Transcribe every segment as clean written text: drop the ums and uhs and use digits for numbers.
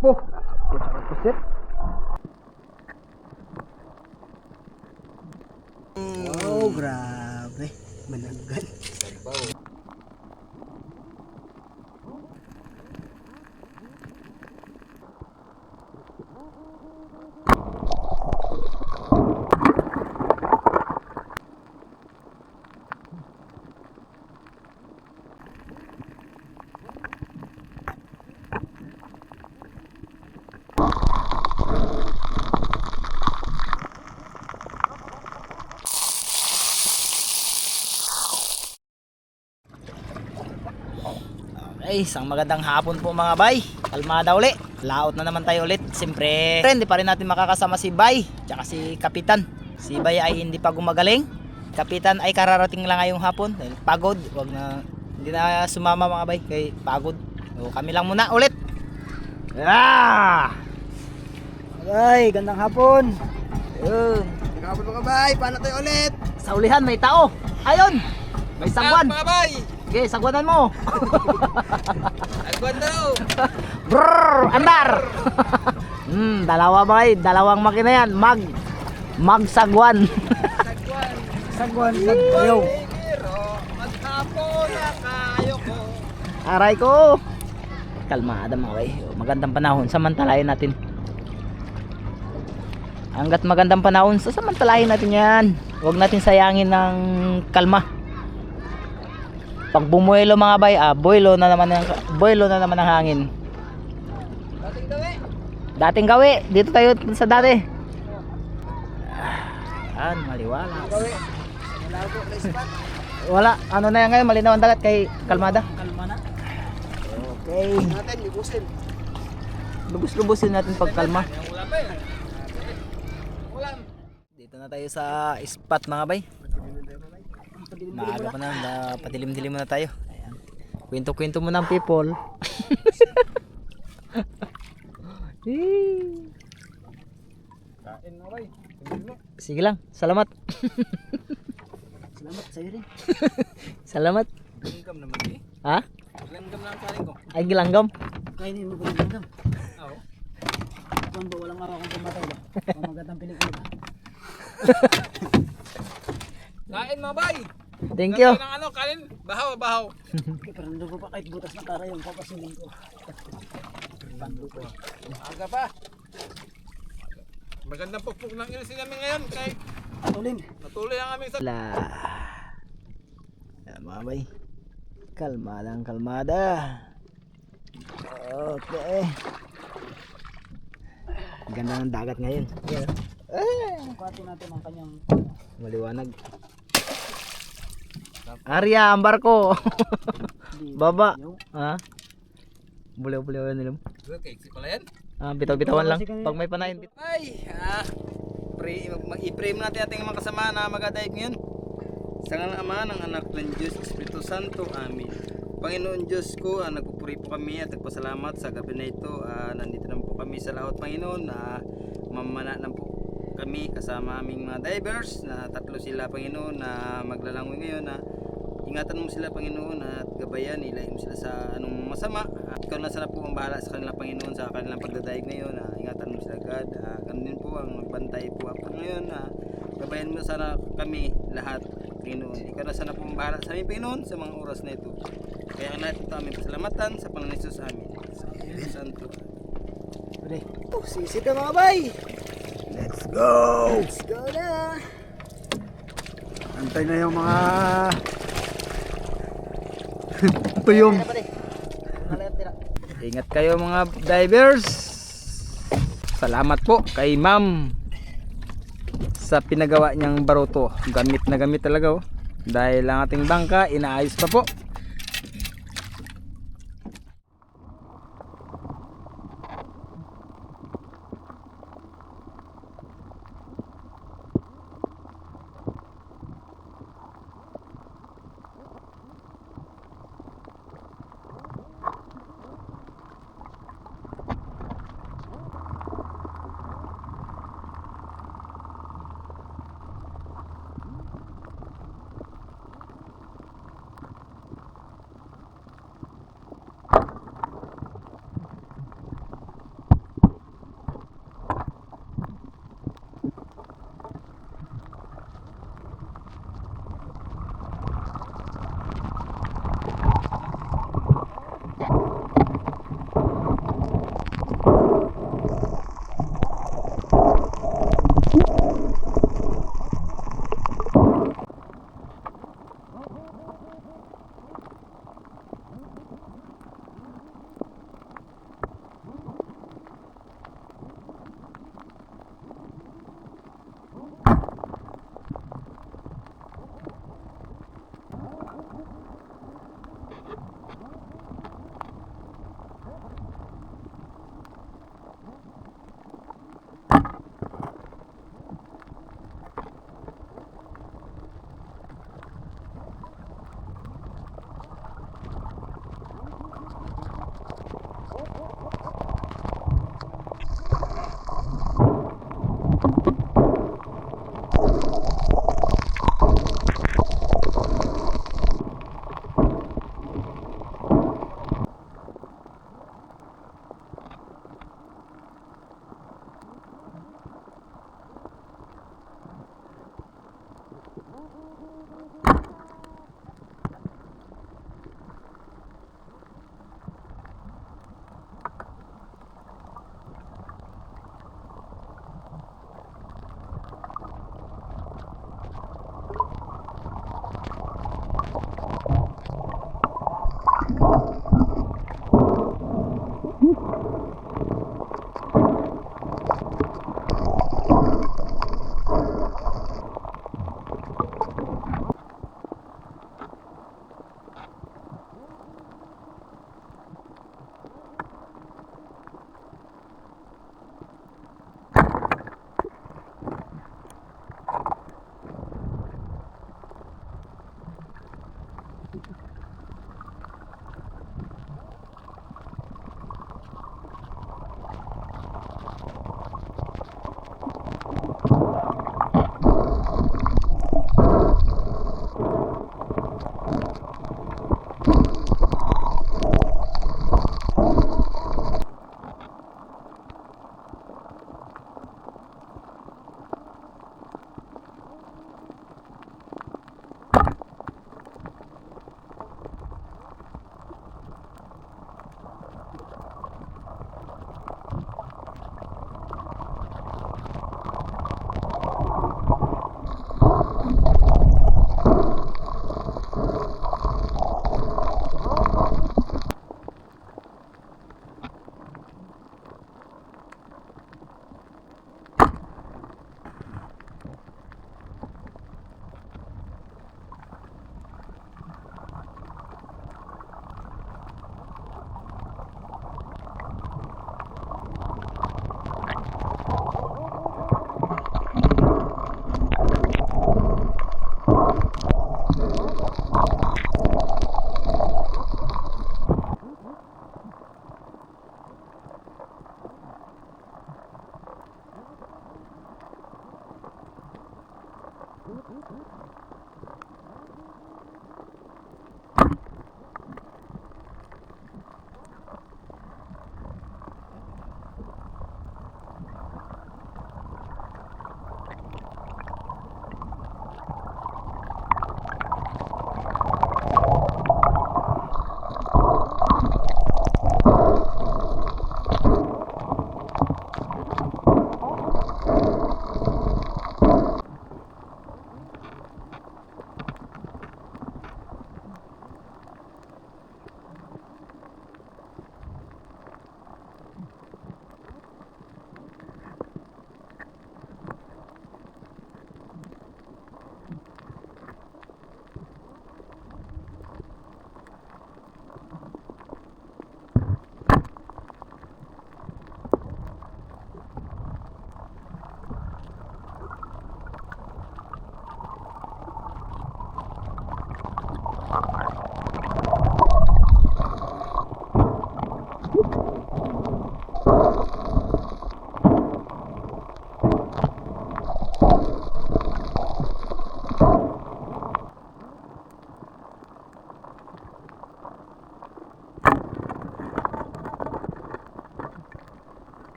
po. Pusit. Wow, grabe. Mananggan. Okay, isang magandang hapon po mga bay. Kalmada uli. Laot na naman tayo ulit. Siyempre, hindi pa rin natin makakasama si Bay tsaka si Kapitan. Si Bay ay hindi pa gumagaling. Kapitan ay kararating lang ngayong hapon. Pagod. Hindi na sumama mga bay kay pagod. So, kami lang muna ulit. Ay, gandang hapon. Ayun. Gandang hapon mga bay. Paano tayo ulit? Sa ulihan may tao. Ayun. May sagwan. Mga bay! Okay, sagwanan mo. Agwan daw! Brrr, andar. Dalawa bay, dalawang makina yan. Magsagwan. Sagwan. Ayaw. Maghapon na kayo ko. Aray ko. Kalmada mga bay. Magandang panahon, samantalahin natin. Hanggat magandang panahon, sasamantalahin natin yan. Huwag natin sayangin ng kalma. Pag bumuelo mga bay, boilo na naman ang hangin. Dating gawi, dito tayo sa dati. Maliwala. Wala, ano na yan ngayon, malinaw ang dagat kay kalmada. Kalma na. Okay. Natin, libusin. Lubos-lubusin natin pag kalma. Ulam ba eh? Ulam. Dito na tayo sa spot mga bay. Maaga pa na, patilim-dilim na tayo. Ayan. Kwento-kwento mo ng people. Kain mga bay. Sige lang, salamat. Salamat sa'yo rin. Salamat. Langgam naman eh. Ha? Langgam lang kain ko. Ay gilanggam. Kainin mo ba ng Oo. Kung ba walang araw kang pumatay ba? Pamagatang pelikula. Kain mga bay! Thank you. Ng ano, kanin? Bahaw, bahaw. Pero nandun ko pa kahit butas na tara yung papasilin ko. Pando ko. Aga pa. Magandang pupuk ng ilsi namin ngayon. Kay Tulim. natuloy ang aming sa... Ayan mga bay. Kalmadang kalmada. Okay. Ganda ng dagat ngayon. Kuhatin natin ang kanyang Maliwanag. Arya, ang barko. Baba. Ha? Bulew-bulew yan nila. Okay, si pala yan. Bitaw-bitawan lang. Pag may panain. Ay, i-pray natin ating mga kasama na mag-dive ngayon. Sa ngalan ng Ama, ng Anak, ng Diyos, Espiritu Santo. Amen. Panginoon Diyos ko, nagpupuri po kami at nagpasalamat sa gabi na ito. Nandito naman po kami sa laot, Panginoon, na mamana na po kami kasama aming mga divers na tatlo sila, Panginoon, na maglalangoy ngayon. Na ingatan mo sila, Panginoon, at gabayan, ilayin mo sila sa anong masama. Ikaw na sana po ang bahala sa kanila, Panginoon, sa kanilang pagdadaig ngayon. Ingatan mo sila, God. Ganun din po ang magbantay po ako ngayon. Gabayan mo sana kami lahat, Panginoon. Ikaw na sana po ang bahala sa amin, Panginoon, sa mga oras na ito. Kaya ang natin ito aming pasalamatan sa Panginoon Jesus, amin. Sa Espiritu Santo. sisid na mga bay. Let's go! Let's go na. Antay na yung mga tuyong. Ingat kayo mga divers. Salamat po kay ma'am sa pinagawa niyang baruto. Gamit na gamit talaga oh. Dahil ang ating bangka inaayos pa po.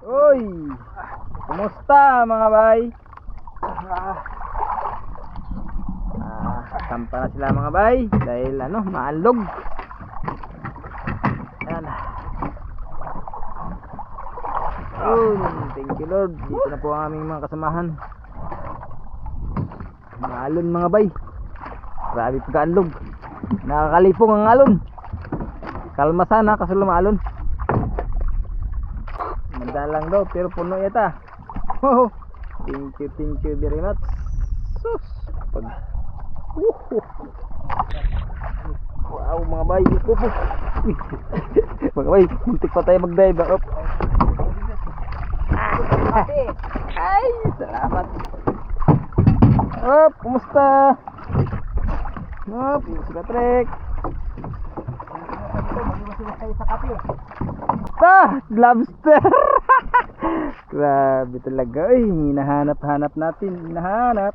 Uy! Kumusta mga bay? Sampa na sila mga bay dahil maalog. Yan. Thank you Lord. Dito na po ang aming mga kasamahan. Maalon mga bay. Grabe pagkaalog. Nakakalipong ang alon. Kalma sana kasi lumaalon. Madalang daw pero puno yata. Oh, thank you very much. Sus. Wow mga bay. Mga bay, muntik pa tayo mag-dive. Up. Ay, salamat. Up, kumusta? Up, si Patrick. Lobster. Grabe talaga. Ay, hinahanap natin nila.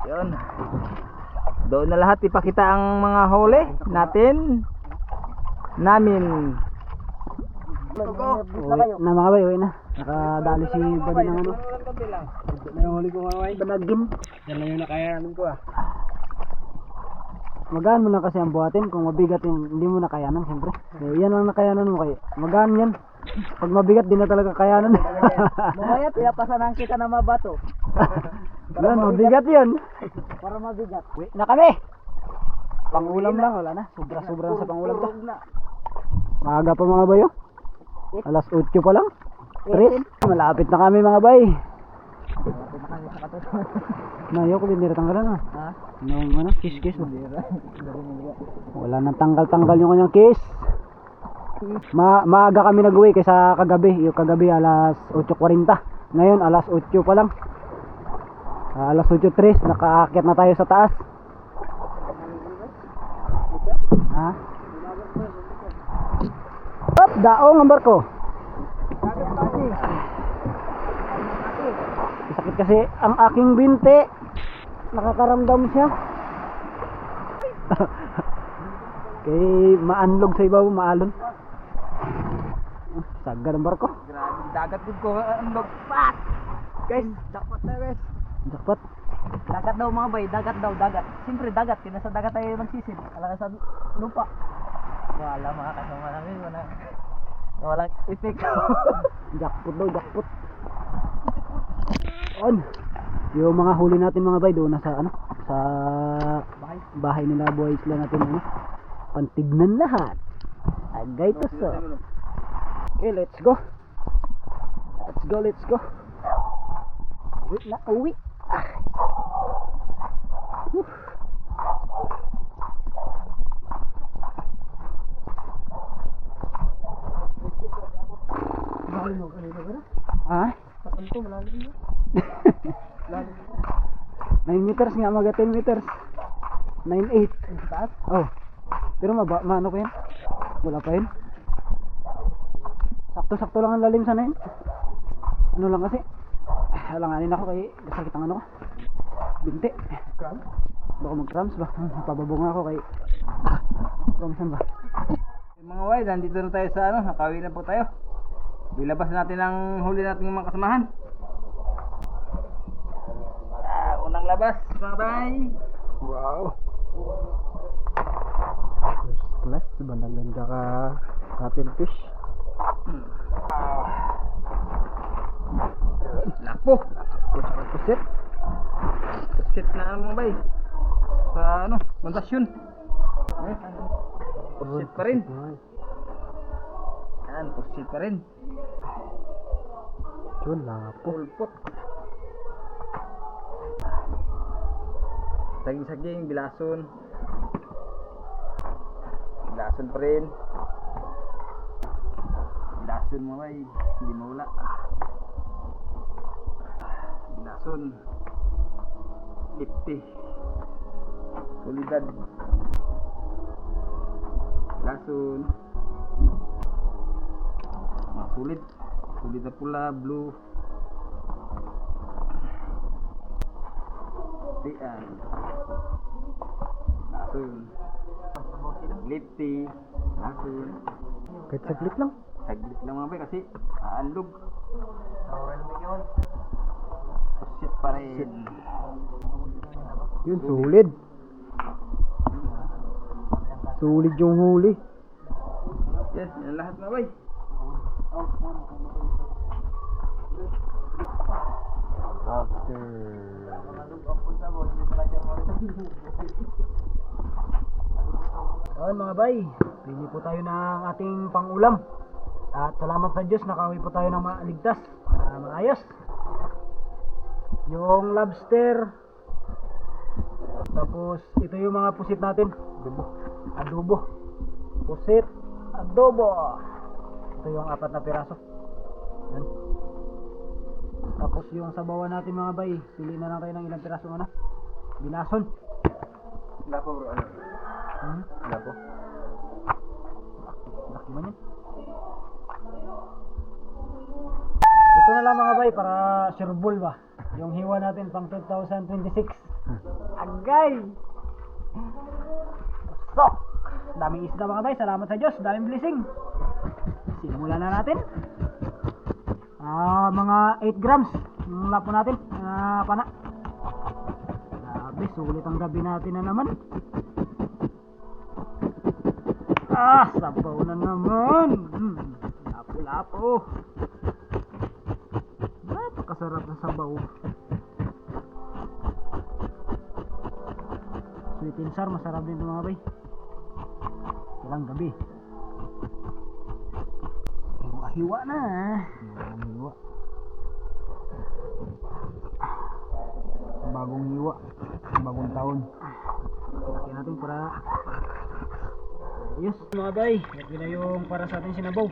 Yun. Doon na lahat ipakita ang mga huli namin. Na mga bay, uwi na. Nakadali si Buddy ng ano. Nahuli ko mga bay. Banagin. Yan na yung nakayanan ko Magaan mo na kasi ang buhatin. Kung mabigat yung hindi mo nakayanan siyempre. Yan ang nakayanan mo kayo. Magaan yan. Pag mabigat di na talaga kayanan. Mamaya pinapasanan kita na mabato. Yan, mabigat yan. Para mabigat. Uwi na kami. Pangulam lang, wala na. Sobra-sobra sa pangulam to. Maaga pa mga bayo. Alas 8 pa lang. 3. Malapit na kami mga bay. Nayo ko binira tanggalan Ha? Nung kiss wala nang tanggal yung kanyang kiss. Maaga kami nag-uwi kaysa kagabi. Yung kagabi alas 8:40. Ngayon alas 8 pa lang. Alas 8:03 nakaakyat na tayo sa taas. Ha? Up, daong ang barko. Sakit kasi ang aking binte. Nakakaramdam siya. Kay maanlog sa ibabaw, maalon. Sagad ang barko. Grabe dagat ko anlog. Pat. Guys, dapat na guys. Dapat. Dagat daw mga bay, dagat. Siyempre dagat, kaya sa dagat tayo magsisid. Alam sa lupa. Wala mga kasama namin, walang effect. Jackpot daw, jackpot. On. Yung mga huli natin mga bay doon sa sa bahay nila, buhay sila natin pantignan lahat. Agay to so. Okay, let's go. Wait na, uwi. Ah? 9 meters nga, mga 10 meters. 9.8. Oh. Pero maano pa yan? Wala pa yun. Sakto-sakto lang ang lalim sana yun. Ano lang kasi, halanganin ako kay kasakit ang ko. Binti. Baka mag-cramps ba? Napababong ako kay promisan ba? Mga way, nandito na tayo sa nakawi na po tayo. Bilabas natin ang huli natin ng mga kasamahan. Unang labas, mga bay. Wow. First class, bandang ganda ka cuttlefish. Lapo. Pusit. Pusit na mga bay. Sa mandasyon. Pusit pa rin. Yan, pusit pa rin. Yun, lapo. Pulpot. Saging-saging, bilason. Bilason pa rin. Bilason mo bay, hindi mawala. Bilason. Lipti. Solidad. Bilason. Sulit. Sulit na pula, blue. Tian. asin. Lipti, asin. Kahit saglit lang. Saglit lang mga bay kasi aanlog. Pusit pa rin. Yun, sulit. Sulit yung huli. Yes, yan lahat mga bay. Ayun mga bay, pili po tayo ng ating pangulam. At salamat sa Diyos, nakauwi po tayo ng maligtas, maayos. Yung lobster. Tapos ito yung mga pusit natin. Adobo. Pusit, adobo. Ito yung 4 na piraso. Yan. Tapos yung sabawan natin mga bay, pili na lang tayo ng ilang piraso na. Binason. Wala po bro, ano? Wala po. Laki man yan. Ito na lang mga bay para sureball ba. Yung hiwa natin pang 2026. Agay! Sok! Daming isda mga bay. Salamat sa Diyos. Daming blessing. Simulan na natin. Mga 8 grams. Yung lapo natin. Pana. Grabe, sulit ang gabi natin na naman. Sabaw na naman. Lapo-lapo. Napakasarap na sabaw. Sweet and sour, masarap din ito mga bay. Ilang gabi. Hiwa na. Hiwa. Bagong hiwa. Bagong taon. Laki natin para ayos mga bay. Lagi na yung para sa atin sinabaw.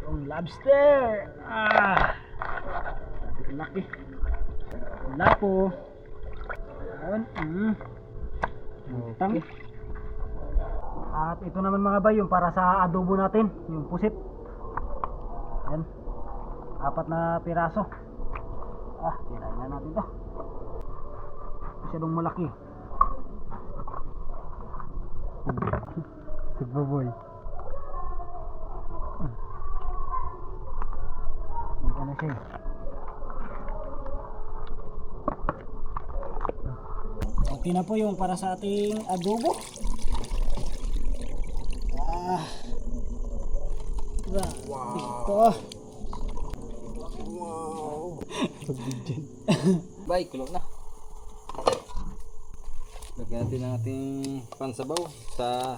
Yung lobster. Laki. Lapo. Ayun. Tang. At ito naman mga bay, yung para sa adobo natin, yung pusit. Ayan. 4 na piraso. Tirahin na natin to. Masyadong malaki. Sigbaboy. Hindi na siya. Okay na po yung para sa ating adobo. Wow. Wow. Bay, kulog na. Lagyan natin ang ating pansabaw sa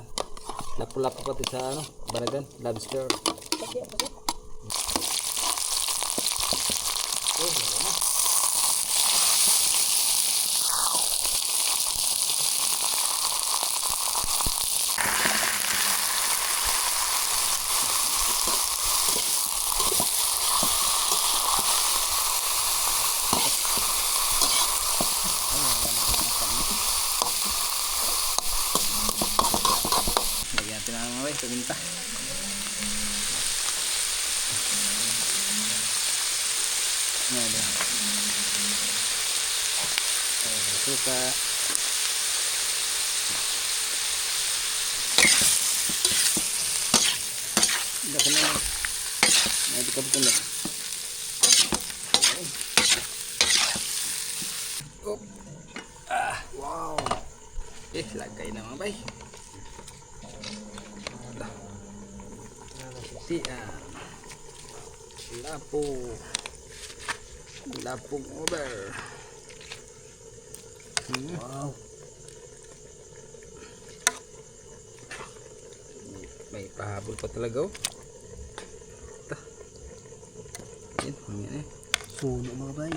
lapu-lapu pati sa baragan, lobster. Lagyan natin ang mga paminta. Suka. Hindi ko na. Hindi ko na. Wow. Lagay na mga bay. Lapong over. Wow. May pahabol pa talaga. Yan. Puno mga bay.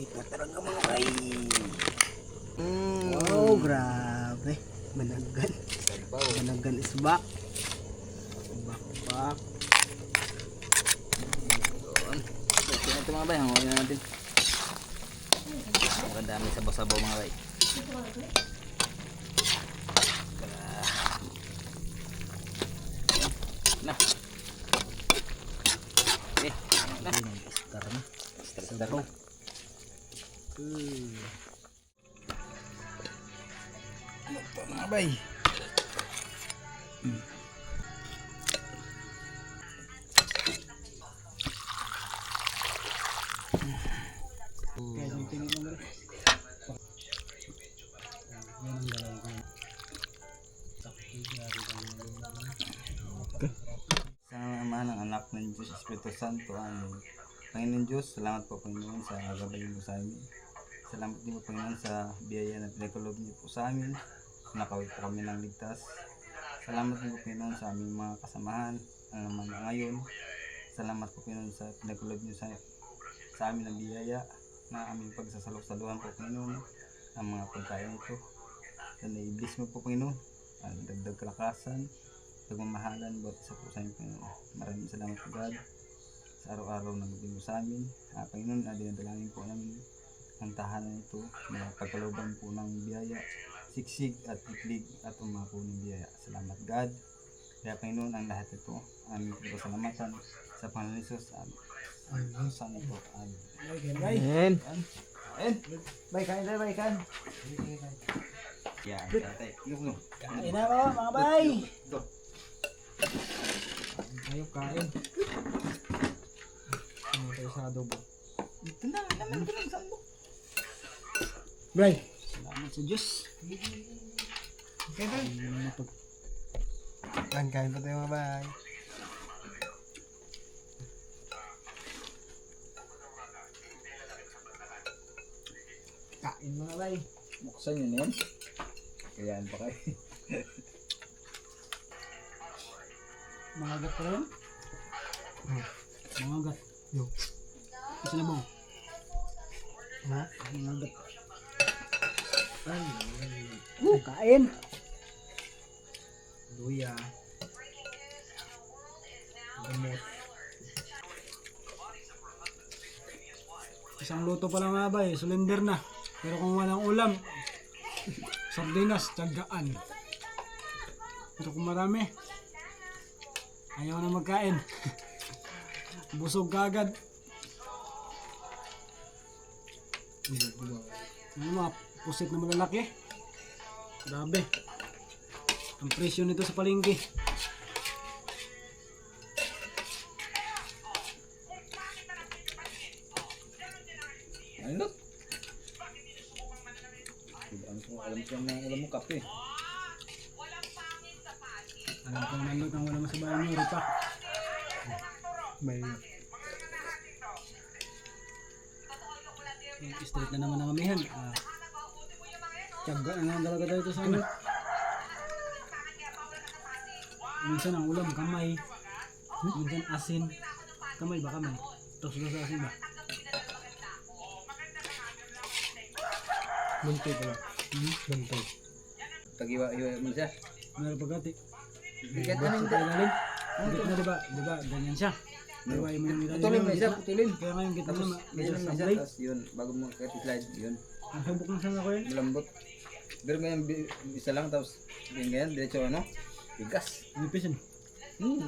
Ito talaga mga bay. Wow, grabe. Managan. Managan is back. Back. Okay na ito mga bay. Hanguin na natin. Maganda may sabaw-sabaw mga bay. Na. Star na. Ito mga bay. Kaya yung tingin mo rin. Yan ang galaw ko. Sa Ama ng Anak ng Diyos, Espiritu Santo, Amen. Panginoon Diyos, salamat po Panginoon sa gabay mo sa amin. Salamat din po Panginoon sa biyaya na pinagkaloob niyo po sa amin. Nakawit po kami ng ligtas. Salamat din po Panginoon sa aming mga kasamahan ang naman ngayon. Salamat po Panginoon sa pinagkaloob niyo sa amin ng biyaya na aming pagsasalok-saluhan po Panginoon ang mga pagkain ito. Sana i-bless mo po Panginoon. Dagdag kalakasan, pagmamahalan, bawat isa po sa inyo Panginoon. Maraming salamat po God sa araw-araw na maging mo sa amin. Panginoon, dinadalangin po namin ang tahanan ito na pagkalooban po ng biyaya, siksik at iklig at umako ng biyaya. Salamat God. Kaya Panginoon, ang lahat ito aming pagpasalamatan sa Panginoon Jesus. Amen. Santo. Amen. Amen. Amen. Bay, kain tayo, bay, kain. Yeah, tatay. Look. Kain na ako, mga bay. Ito. Ayaw kain. Ano tayo sa adobo? Ito na, naman ko ng sandok. Bay. Salamat sa Diyos. Okay, bay. Kain pa tayo, mga bay. Kain mga bay. Buksan yun yun. Kayaan pa kayo. Mangagat pa rin? Mangagat. Yo. Isa na bang? Ha? Mangagat. Kain. Luya. Gamot. Isang luto pa lang nga ba eh, silinder na. Pero kung walang ulam, sardinas, tiyagaan. Pero kung marami, ayaw na magkain. Busog ka agad. Ano mga pusit na malalaki. Grabe. Ang presyo nito sa palengke. Ano? Alam ko na alam mo kape. Alam ko naman ang wala masabayan nyo, Rita. May straight na naman ang amihan. Tiyaga na naman talaga tayo ito sa ano. Minsan ang ulam, kamay. Minsan asin. Kamay ba kamay? Tos na sa asin ba? Bantay pala. Bantay. Tagiwa-iwa mo siya. Meron pagkati. Bigat na Sa hindi. ilalim. Git na diba? Diba? Ganyan siya. Iwain mo yung ilalim. Putulin mo isa, putulin. Kaya ngayon gitna Tapos, na ganyan mo isa, sablay. tapos yun, bago mo slide yun. Ang habok na sana ko yun. Malambot. Pero ngayon, isa lang, tapos ganyan, diretso ano, bigas. Nipis yun.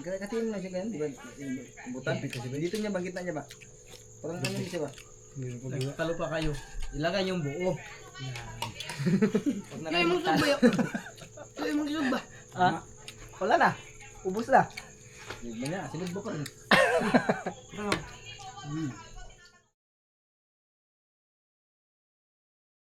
Katiin mo na siya ganyan, di ba? Butan. Dito niya ba, gitna niya ba? Parang ano siya ba? Talo pa kayo. Ilagay yung buo. Pag nakalimutan. Kaya mong isog ba? Ah? Wala na. Ubus na. Yun niya, sinugbo pa rin. Ano?